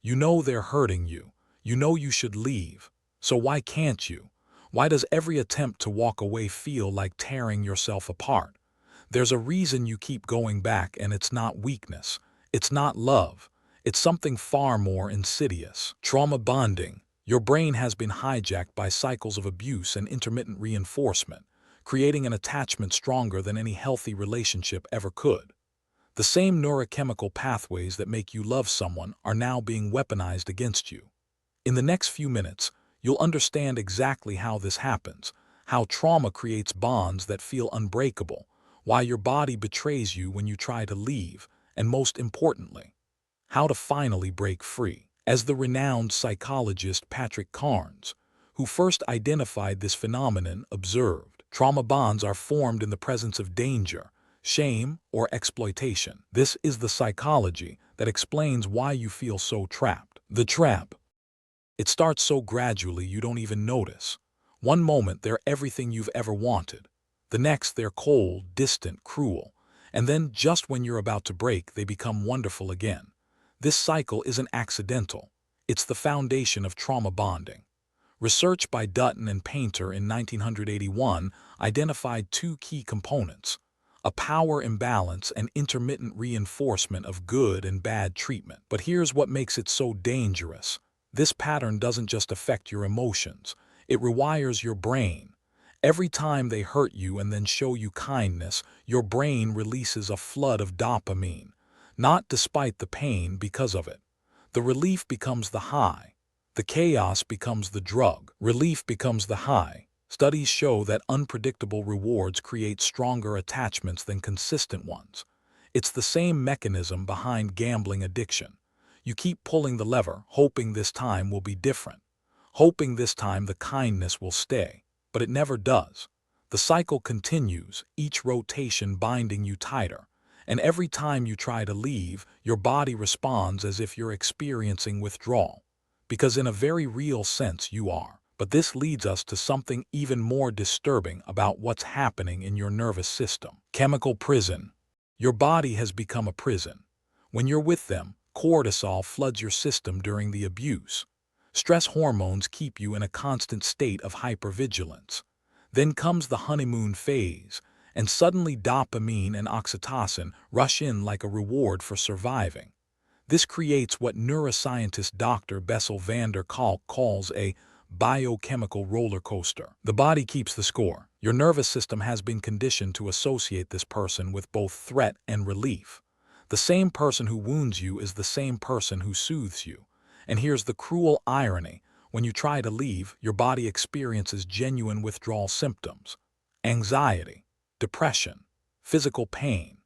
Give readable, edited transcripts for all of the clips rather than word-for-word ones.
You know they're hurting you. You know you should leave. So why can't you? Why does every attempt to walk away feel like tearing yourself apart? There's a reason you keep going back, and it's not weakness. It's not love. It's something far more insidious. Trauma bonding. Your brain has been hijacked by cycles of abuse and intermittent reinforcement, creating an attachment stronger than any healthy relationship ever could. The same neurochemical pathways that make you love someone are now being weaponized against you. In the next few minutes, you'll understand exactly how this happens, how trauma creates bonds that feel unbreakable, why your body betrays you when you try to leave, and most importantly, how to finally break free. As the renowned psychologist Patrick Carnes, who first identified this phenomenon, observed, trauma bonds are formed in the presence of danger, shame, or exploitation. This is the psychology that explains why you feel so trapped. The trap. It starts so gradually you don't even notice. One moment they're everything you've ever wanted. The next they're cold, distant, cruel. And then just when you're about to break, they become wonderful again. This cycle isn't accidental. It's the foundation of trauma bonding. Research by Dutton and Painter in 1981 identified two key components: a power imbalance and intermittent reinforcement of good and bad treatment. But here's what makes it so dangerous. This pattern doesn't just affect your emotions, it rewires your brain. Every time they hurt you and then show you kindness, your brain releases a flood of dopamine. Not despite the pain, because of it. The relief becomes the high. The chaos becomes the drug. Relief becomes the high. Studies show that unpredictable rewards create stronger attachments than consistent ones. It's the same mechanism behind gambling addiction. You keep pulling the lever, hoping this time will be different, hoping this time the kindness will stay, but it never does. The cycle continues, each rotation binding you tighter, and every time you try to leave, your body responds as if you're experiencing withdrawal, because in a very real sense you are. But this leads us to something even more disturbing about what's happening in your nervous system. Chemical prison. Your body has become a prison. When you're with them, cortisol floods your system during the abuse. Stress hormones keep you in a constant state of hypervigilance. Then comes the honeymoon phase, and suddenly dopamine and oxytocin rush in like a reward for surviving. This creates what neuroscientist Dr. Bessel van der Kolk calls a biochemical roller coaster. The body keeps the score. Your nervous system has been conditioned to associate this person with both threat and relief. The same person who wounds you is the same person who soothes you. And here's the cruel irony. When you try to leave, your body experiences genuine withdrawal symptoms: anxiety, depression, physical pain.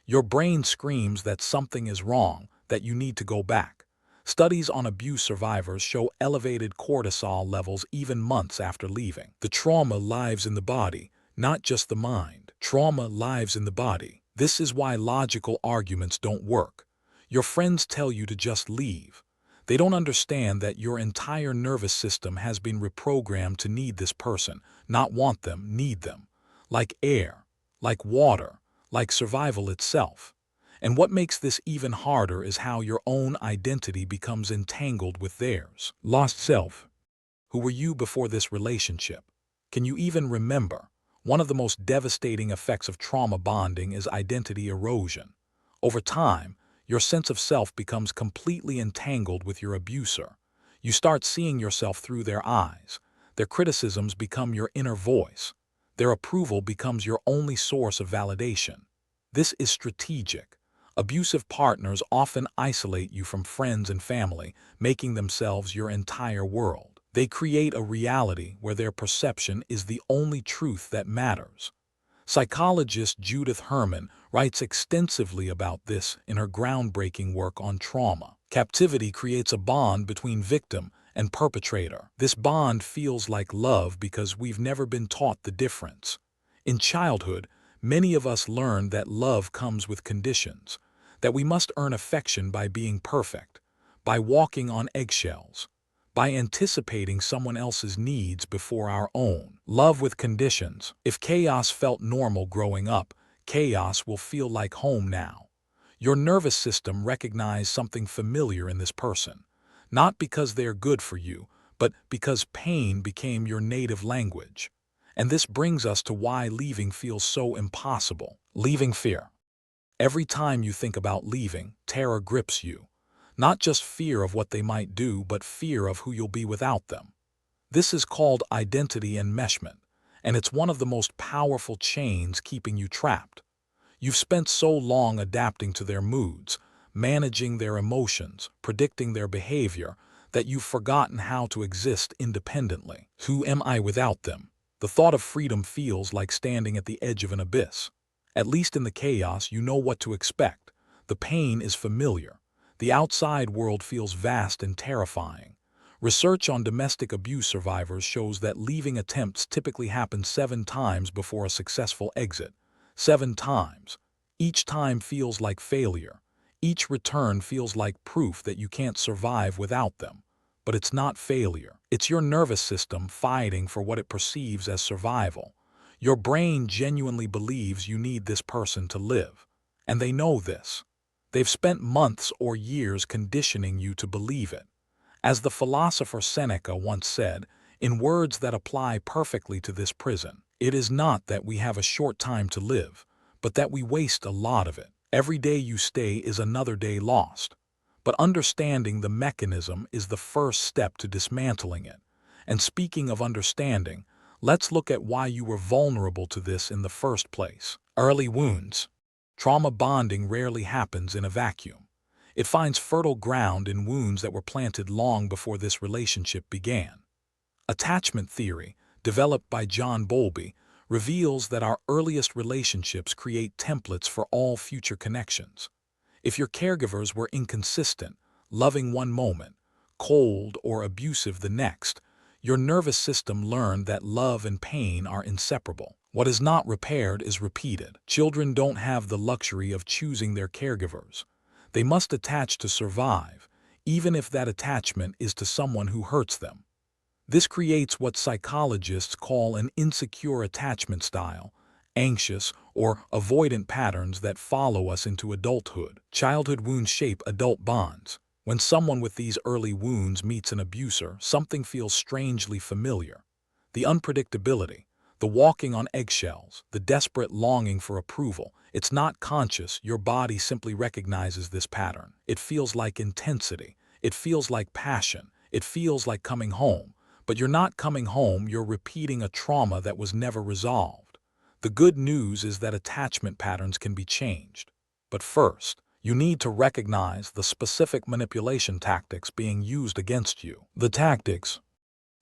Your brain screams that something is wrong, that you need to go back. Studies on abuse survivors show elevated cortisol levels even months after leaving. The trauma lives in the body, not just the mind. Trauma lives in the body. This is why logical arguments don't work. Your friends tell you to just leave. They don't understand that your entire nervous system has been reprogrammed to need this person, not want them, need them. Like air, like water, like survival itself. And what makes this even harder is how your own identity becomes entangled with theirs. Lost self. Who were you before this relationship? Can you even remember? One of the most devastating effects of trauma bonding is identity erosion. Over time, your sense of self becomes completely entangled with your abuser. You start seeing yourself through their eyes. Their criticisms become your inner voice. Their approval becomes your only source of validation. This is strategic. Abusive partners often isolate you from friends and family, making themselves your entire world. They create a reality where their perception is the only truth that matters. Psychologist Judith Herman writes extensively about this in her groundbreaking work on trauma. Captivity creates a bond between victim and perpetrator. This bond feels like love because we've never been taught the difference. In childhood, many of us learn that love comes with conditions, that we must earn affection by being perfect, by walking on eggshells, by anticipating someone else's needs before our own. Love with conditions. If chaos felt normal growing up, chaos will feel like home now. Your nervous system recognizes something familiar in this person. Not because they are good for you, but because pain became your native language. And this brings us to why leaving feels so impossible. Leaving fear. Every time you think about leaving, terror grips you. Not just fear of what they might do, but fear of who you'll be without them. This is called identity enmeshment, and it's one of the most powerful chains keeping you trapped. You've spent so long adapting to their moods, managing their emotions, predicting their behavior, that you've forgotten how to exist independently. Who am I without them? The thought of freedom feels like standing at the edge of an abyss. At least in the chaos, you know what to expect. The pain is familiar. The outside world feels vast and terrifying. Research on domestic abuse survivors shows that leaving attempts typically happen 7 times before a successful exit. 7 times. Each time feels like failure. Each return feels like proof that you can't survive without them. But it's not failure. It's your nervous system fighting for what it perceives as survival. Your brain genuinely believes you need this person to live. And they know this. They've spent months or years conditioning you to believe it. As the philosopher Seneca once said, in words that apply perfectly to this prison, it is not that we have a short time to live, but that we waste a lot of it. Every day you stay is another day lost. But understanding the mechanism is the first step to dismantling it. And speaking of understanding, let's look at why you were vulnerable to this in the first place. Early wounds. Trauma bonding rarely happens in a vacuum. It finds fertile ground in wounds that were planted long before this relationship began. Attachment theory, developed by John Bowlby, reveals that our earliest relationships create templates for all future connections. If your caregivers were inconsistent, loving one moment, cold or abusive the next, your nervous system learned that love and pain are inseparable. What is not repaired is repeated. Children don't have the luxury of choosing their caregivers. They must attach to survive, even if that attachment is to someone who hurts them. This creates what psychologists call an insecure attachment style, anxious or avoidant patterns that follow us into adulthood. Childhood wounds shape adult bonds. When someone with these early wounds meets an abuser, something feels strangely familiar. The unpredictability, the walking on eggshells, the desperate longing for approval. It's not conscious, your body simply recognizes this pattern. It feels like intensity. It feels like passion. It feels like coming home. But you're not coming home, you're repeating a trauma that was never resolved. The good news is that attachment patterns can be changed. But first, you need to recognize the specific manipulation tactics being used against you. The tactics.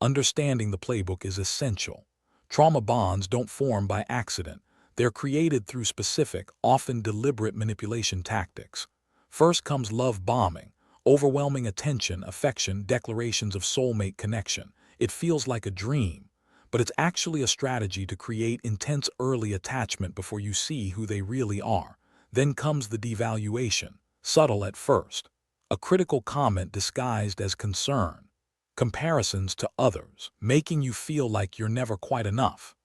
Understanding the playbook is essential. Trauma bonds don't form by accident. They're created through specific, often deliberate manipulation tactics. First comes love bombing, overwhelming attention, affection, declarations of soulmate connection. It feels like a dream, but it's actually a strategy to create intense early attachment before you see who they really are. Then comes the devaluation, subtle at first. A critical comment disguised as concern. Comparisons to others, making you feel like you're never quite enough.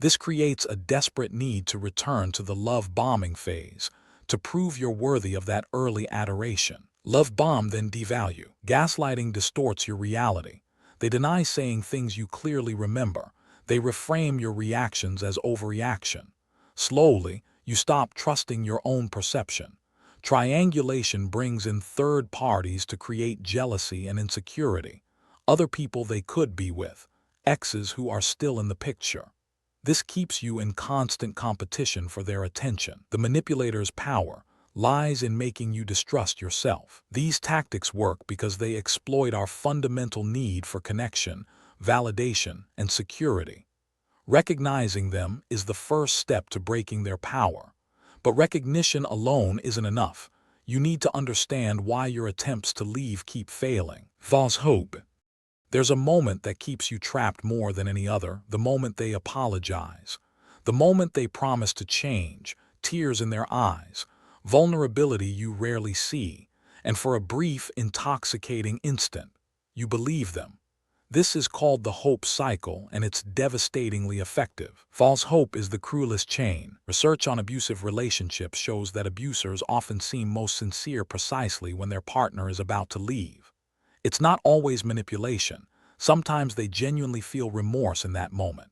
This creates a desperate need to return to the love bombing phase, to prove you're worthy of that early adoration. Love bomb, then devalue. Gaslighting distorts your reality. They deny saying things you clearly remember. They reframe your reactions as overreaction. Slowly, you stop trusting your own perception. Triangulation brings in third parties to create jealousy and insecurity. Other people they could be with, exes who are still in the picture. This keeps you in constant competition for their attention. The manipulator's power lies in making you distrust yourself. These tactics work because they exploit our fundamental need for connection, validation, and security. Recognizing them is the first step to breaking their power. But recognition alone isn't enough. You need to understand why your attempts to leave keep failing. False hope. There's a moment that keeps you trapped more than any other, the moment they apologize. The moment they promise to change, tears in their eyes, vulnerability you rarely see, and for a brief, intoxicating instant, you believe them. This is called the hope cycle, and it's devastatingly effective. False hope is the cruelest chain. Research on abusive relationships shows that abusers often seem most sincere precisely when their partner is about to leave. It's not always manipulation. Sometimes they genuinely feel remorse in that moment.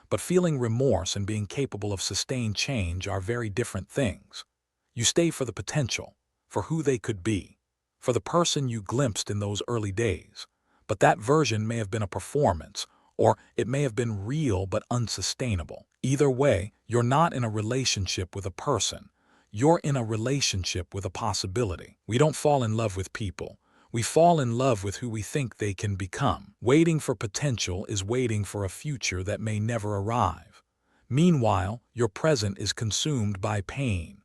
But feeling remorse and being capable of sustained change are very different things. You stay for the potential, for who they could be, for the person you glimpsed in those early days. But that version may have been a performance, or it may have been real but unsustainable. Either way, you're not in a relationship with a person. You're in a relationship with a possibility. We don't fall in love with people. We fall in love with who we think they can become. Waiting for potential is waiting for a future that may never arrive. Meanwhile, your present is consumed by pain.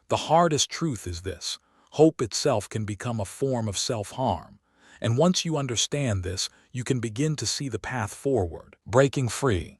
The hardest truth is this: hope itself can become a form of self-harm. And once you understand this, you can begin to see the path forward, breaking free.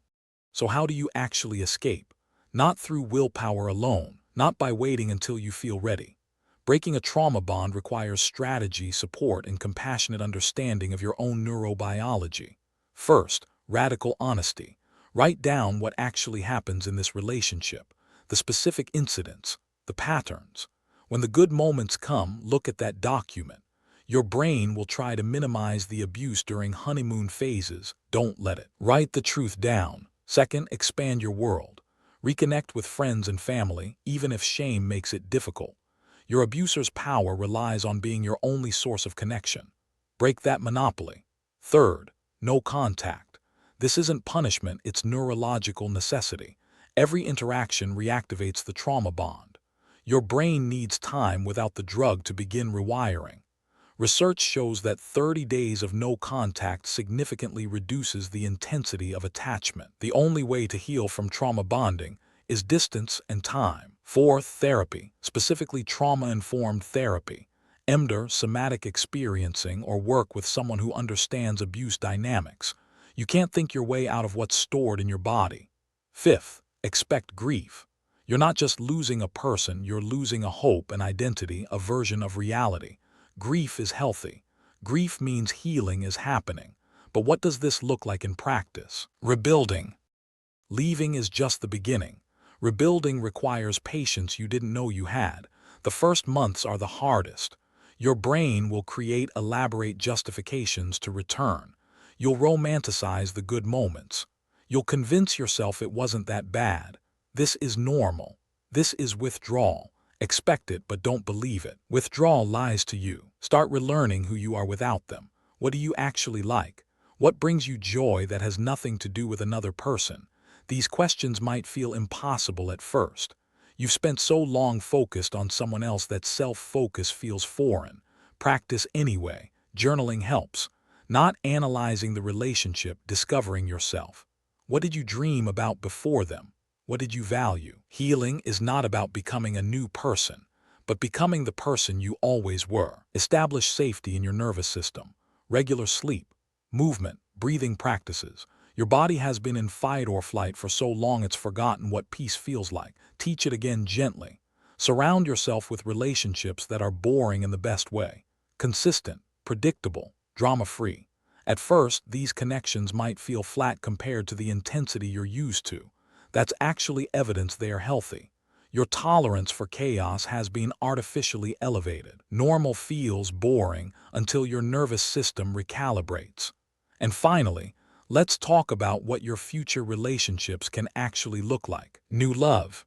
So how do you actually escape? Not through willpower alone, not by waiting until you feel ready. Breaking a trauma bond requires strategy, support, and compassionate understanding of your own neurobiology. First, radical honesty. Write down what actually happens in this relationship, the specific incidents, the patterns. When the good moments come, look at that document. Your brain will try to minimize the abuse during honeymoon phases. Don't let it. Write the truth down. Second, expand your world. Reconnect with friends and family, even if shame makes it difficult. Your abuser's power relies on being your only source of connection. Break that monopoly. Third, no contact. This isn't punishment, it's neurological necessity. Every interaction reactivates the trauma bond. Your brain needs time without the drug to begin rewiring. Research shows that 30 days of no contact significantly reduces the intensity of attachment. The only way to heal from trauma bonding is distance and time. Fourth, therapy, specifically trauma-informed therapy. EMDR, somatic experiencing, or work with someone who understands abuse dynamics. You can't think your way out of what's stored in your body. Fifth, expect grief. You're not just losing a person, you're losing a hope, an identity, a version of reality. Grief is healthy. Grief means healing is happening. But what does this look like in practice? Rebuilding. Leaving is just the beginning. Rebuilding requires patience you didn't know you had. The first months are the hardest. Your brain will create elaborate justifications to return. You'll romanticize the good moments. You'll convince yourself it wasn't that bad. This is normal. This is withdrawal. Expect it, but don't believe it. Withdrawal lies to you. Start relearning who you are without them. What do you actually like? What brings you joy that has nothing to do with another person? These questions might feel impossible at first. You've spent so long focused on someone else that self-focus feels foreign. Practice anyway. Journaling helps. Not analyzing the relationship, discovering yourself. What did you dream about before them? What did you value? Healing is not about becoming a new person, but becoming the person you always were. Establish safety in your nervous system. Regular sleep, movement, breathing practices. Your body has been in fight or flight for so long it's forgotten what peace feels like. Teach it again gently. Surround yourself with relationships that are boring in the best way. Consistent, predictable, drama-free. At first, these connections might feel flat compared to the intensity you're used to. That's actually evidence they are healthy. Your tolerance for chaos has been artificially elevated. Normal feels boring until your nervous system recalibrates. And finally, let's talk about what your future relationships can actually look like. New love.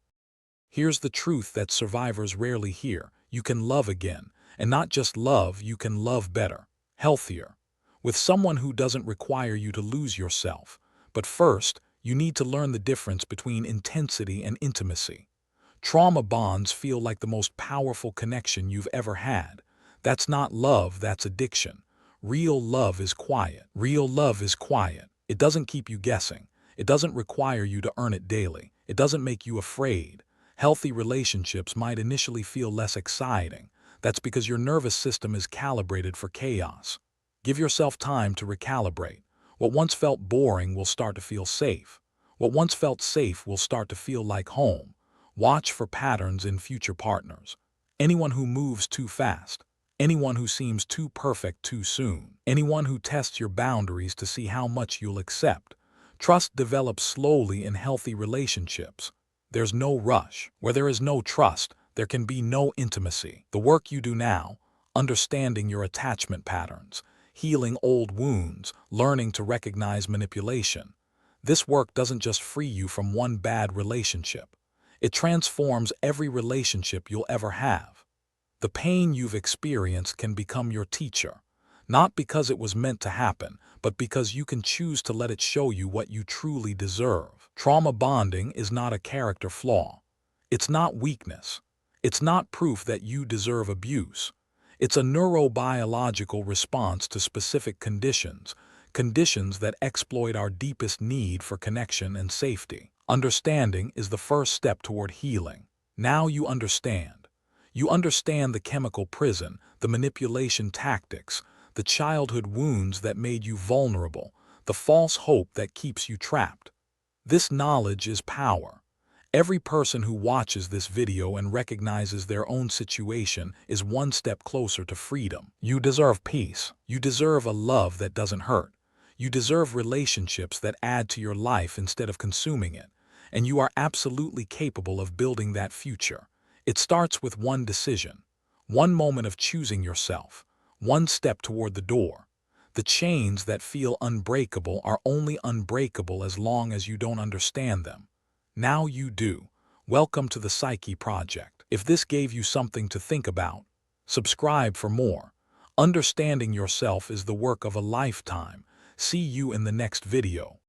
Here's the truth that survivors rarely hear. You can love again. And not just love, you can love better, healthier, with someone who doesn't require you to lose yourself. But first, you need to learn the difference between intensity and intimacy. Trauma bonds feel like the most powerful connection you've ever had. That's not love, that's addiction. Real love is quiet. Real love is quiet. It doesn't keep you guessing. It doesn't require you to earn it daily. It doesn't make you afraid. Healthy relationships might initially feel less exciting. That's because your nervous system is calibrated for chaos. Give yourself time to recalibrate. What once felt boring will start to feel safe. What once felt safe will start to feel like home. Watch for patterns in future partners. Anyone who moves too fast. Anyone who seems too perfect too soon. Anyone who tests your boundaries to see how much you'll accept. Trust develops slowly in healthy relationships. There's no rush. Where there is no trust, there can be no intimacy. The work you do now, understanding your attachment patterns, healing old wounds, learning to recognize manipulation. This work doesn't just free you from one bad relationship. It transforms every relationship you'll ever have. The pain you've experienced can become your teacher, not because it was meant to happen, but because you can choose to let it show you what you truly deserve. Trauma bonding is not a character flaw. It's not weakness. It's not proof that you deserve abuse. It's a neurobiological response to specific conditions, conditions that exploit our deepest need for connection and safety. Understanding is the first step toward healing. Now you understand. You understand the chemical prison, the manipulation tactics, the childhood wounds that made you vulnerable, the false hope that keeps you trapped. This knowledge is power. Every person who watches this video and recognizes their own situation is one step closer to freedom. You deserve peace. You deserve a love that doesn't hurt. You deserve relationships that add to your life instead of consuming it. And you are absolutely capable of building that future. It starts with one decision, one moment of choosing yourself, one step toward the door. The chains that feel unbreakable are only unbreakable as long as you don't understand them. Now you do. Welcome to the Psyche Project. If this gave you something to think about, subscribe for more. Understanding yourself is the work of a lifetime. See you in the next video.